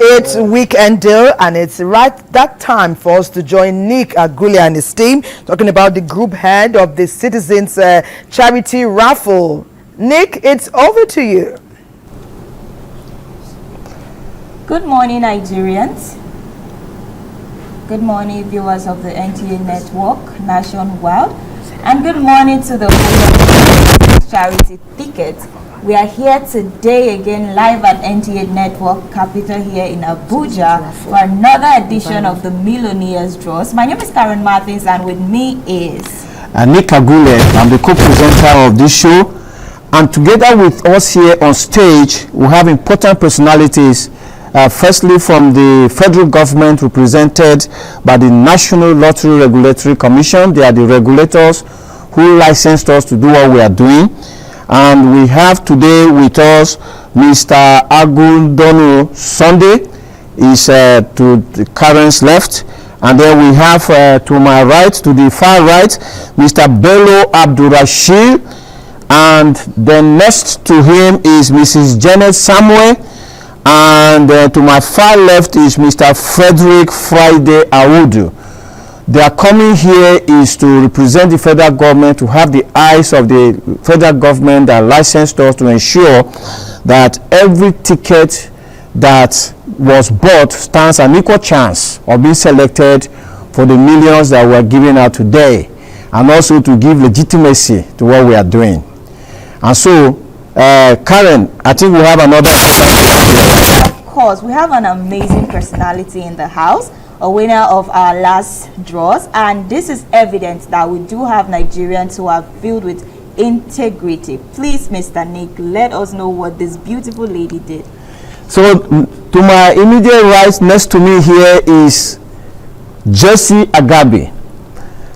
It's weekend deal, and it's right that time for us to join Nick Agule and his team talking about the group head of the Citizens Charity Raffle. Nick, it's over to you. Good morning, Nigerians. Good morning, viewers of the NTA Network nationwide, and good morning to the charity ticket. We are here today again live at NTA Network Capital here in Abuja for another edition of the Millionaire Draws. My name is Karen Martins, and with me is Nick Agule. I'm the co-presenter of this show, and together with us here on stage we have important personalities. Firstly, from the federal government, represented by the National Lottery Regulatory Commission. They are the regulators who licensed us to do what we are doing. And we have today with us Mr. Agundonu Sunday, is to the Karen's left. And then we have to my right, to the far right, Mr. Bello Abdurrashid. And then next to him is Mrs. Janet Samuel. And to my far left is Mr. Frederick Friday Awudu. Their coming here is to represent the federal government, to have the eyes of the federal government that licensed us to ensure that every ticket that was bought stands an equal chance of being selected for the millions that we're giving out today, and also to give legitimacy to what we are doing. And so, Karen, I think we have another. Of course, we have an amazing personality in the house, a winner of our last draws, and this is evidence that we do have Nigerians who are filled with integrity. Please, Mr. Nick, let us know what this beautiful lady did. So, to my immediate right, next to me here is Josie Agabi.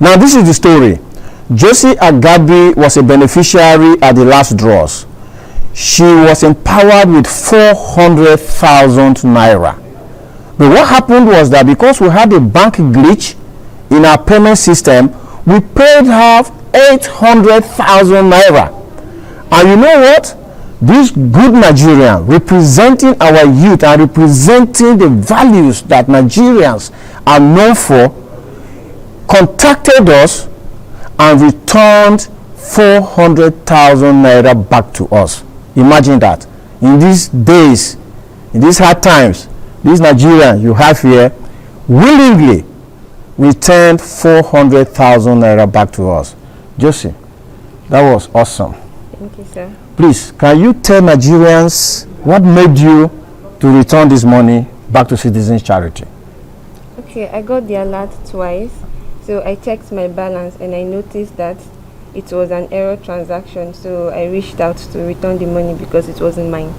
Now, this is the story. Josie Agabi was a beneficiary at the last draws. She was empowered with 400,000 naira. But what happened was that because we had a bank glitch in our payment system, we paid her 800,000 naira. And you know what? This good Nigerian, representing our youth and representing the values that Nigerians are known for, contacted us and returned 400,000 naira back to us. Imagine that. In these days, in these hard times, these Nigerians you have here willingly returned 400,000 naira back to us. Josie, that was awesome. Thank you, sir. Please, can you tell Nigerians what made you to return this money back to Citizens Charity? Okay, I got the alert twice, so I checked my balance and I noticed that it was an error transaction, so I reached out to return the money because it wasn't mine.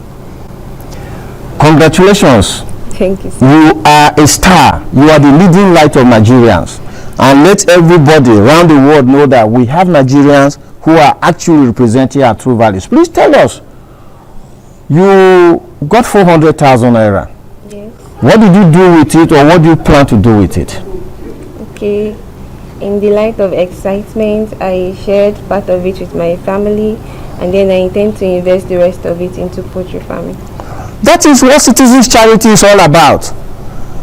Congratulations. Thank you, sir. You are a star. You are the leading light of Nigerians. And let everybody around the world know that we have Nigerians who are actually representing our true values. Please tell us, you got 400,000 naira. Yes. What did you do with it, or what do you plan to do with it? Okay. In the light of excitement, I shared part of it with my family, and then I intend to invest the rest of it into poultry farming. That is what Citizens Charity is all about.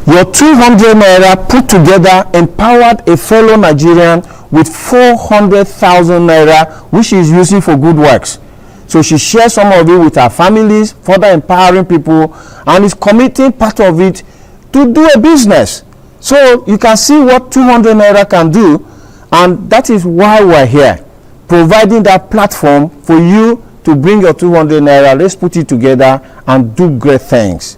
Your 200 naira put together empowered a fellow Nigerian with 400,000 naira, which she is using for good works. So she shares some of it with her families, further empowering people, and is committing part of it to do a business. So you can see what 200 naira can do, and that is why we're here, providing that platform for you to bring your 200 naira. Let's put it together and do great things.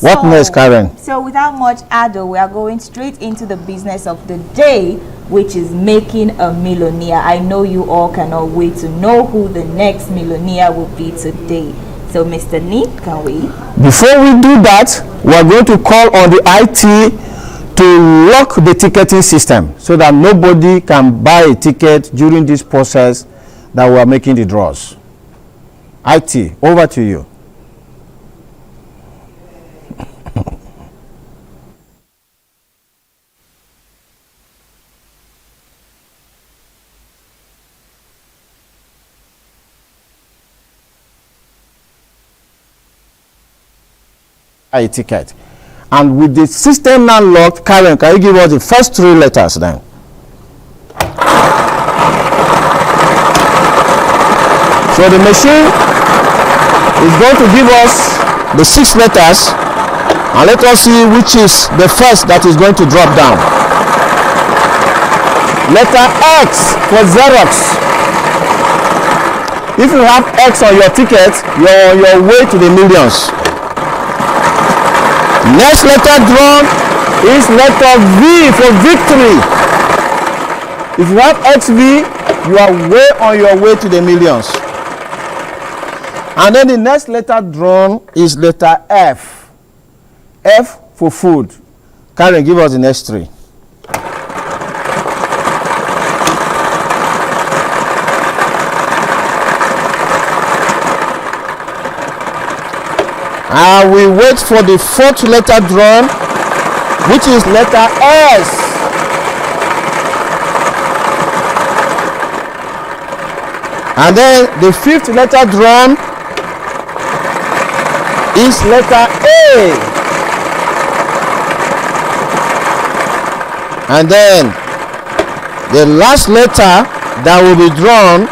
What next, Karen? So without much ado, we are going straight into the business of the day, which is making a millionaire. I know you all cannot wait to know who the next millionaire will be today. So Mr. Nick, can we? Before we do that, we're going to call on the IT to lock the ticketing system so that nobody can buy a ticket during this process that we are making the draws. IT, over to you. a ticket. And with the system now locked, Karen, can you give us the first 3 letters then? So the machine is going to give us the 6 letters, and let us see which is the first that is going to drop down. Letter X for Xerox. If you have X on your ticket, you're on your way to the millions. Next letter drawn is letter V for victory. If you have XV, you are way on your way to the millions. And then the next letter drawn is letter F. F for food. Karen, give us the next 3. And we wait for the 4th letter drawn, which is letter S. And then the 5th letter drawn is letter A. And then the last letter that will be drawn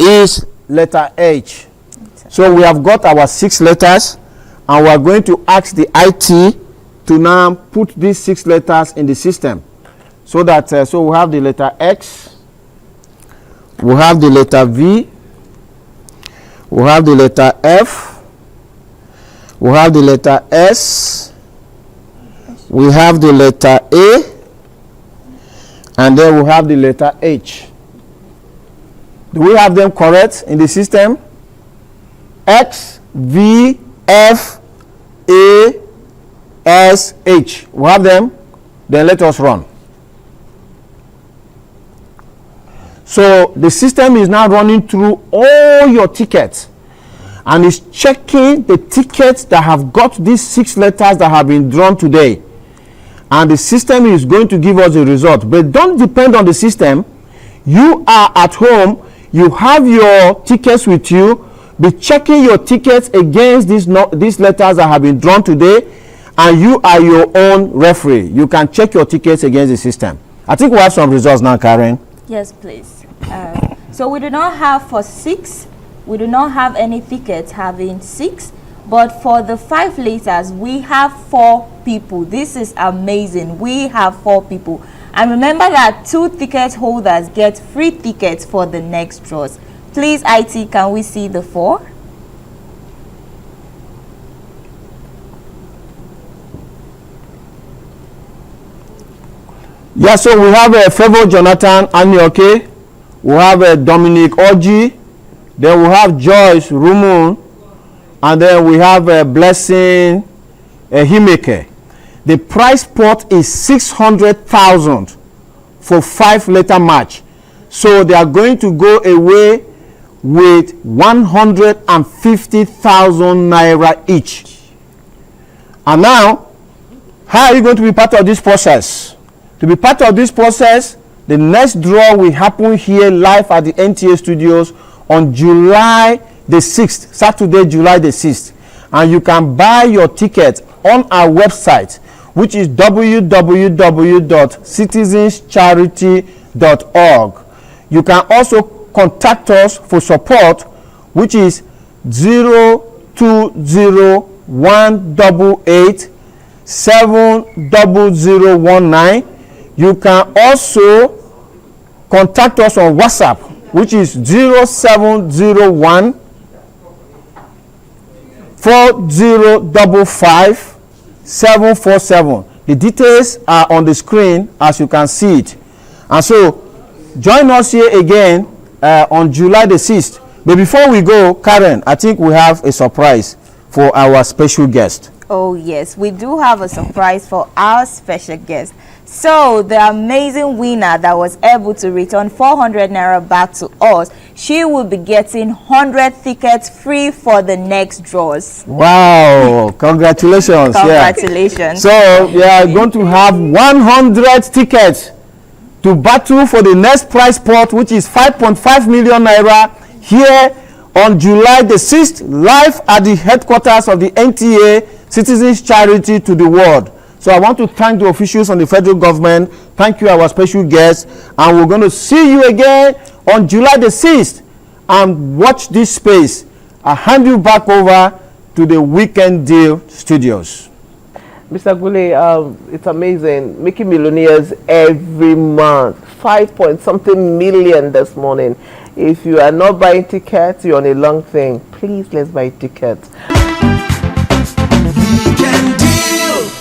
is letter H. So we have got our 6 letters, and we are going to ask the IT to now put these 6 letters in the system. So that so we have the letter X, we have the letter V, we have the letter F, we have the letter S, we have the letter A, and then we have the letter H. Do we have them correct in the system? X, V, F, A, S, H. We have them. Then let us run. So the system is now running through all your tickets and is checking the tickets that have got these 6 letters that have been drawn today. And the system is going to give us the result. But don't depend on the system. You are at home. You have your tickets with you. Be checking your tickets against these letters that have been drawn today, and you are your own referee. You can check your tickets against the system. I think we have some results now, Karen. Yes, please. So we do not have for 6, we do not have any tickets having 6, but for the 5 letters, we have 4 people. This is amazing. We have 4 people. And remember that 2 ticket holders get free tickets for the next draws. Please, IT, can we see the 4? Yeah, so we have Favor Jonathan Anioke, we have Dominic Oji, then we have Joyce Rumun, and then we have Blessing Himeke. The prize pot is 600,000 for 5-letter match. So they are going to go away with 150,000 naira each. And now, how are you going to be part of this process? To be part of this process, the next draw will happen here live at the NTA studios on July the 6th, Saturday, July the 6th. And you can buy your ticket on our website, which is www.citizenscharity.org. You can also contact us for support, which is 020-188-70019. You can also contact us on WhatsApp, which is 0701-4055-747. The details are on the screen as you can see it. And so join us here again on July the 6th. But before we go, Karen, I think we have a surprise for our special guest. Oh yes, we do have a surprise for our special guest. So the amazing winner that was able to return 400 naira back to us, she will be getting 100 tickets free for the next draws. Wow, congratulations. Congratulations. Yeah. So we are going to have 100 tickets to battle for the next prize pot, which is 5.5 million naira here on July the 6th, live at the headquarters of the NTA Citizens Charity to the World. So I want to thank the officials on the federal government. Thank you, our special guests. And we're going to see you again on July the 6th. And watch this space. I hand you back over to the Weekend Deal Studios. Mr. Gule, it's amazing. Making millionaires every month. 5-point-something million this morning. If you are not buying tickets, you're on a long thing. Please, let's buy tickets.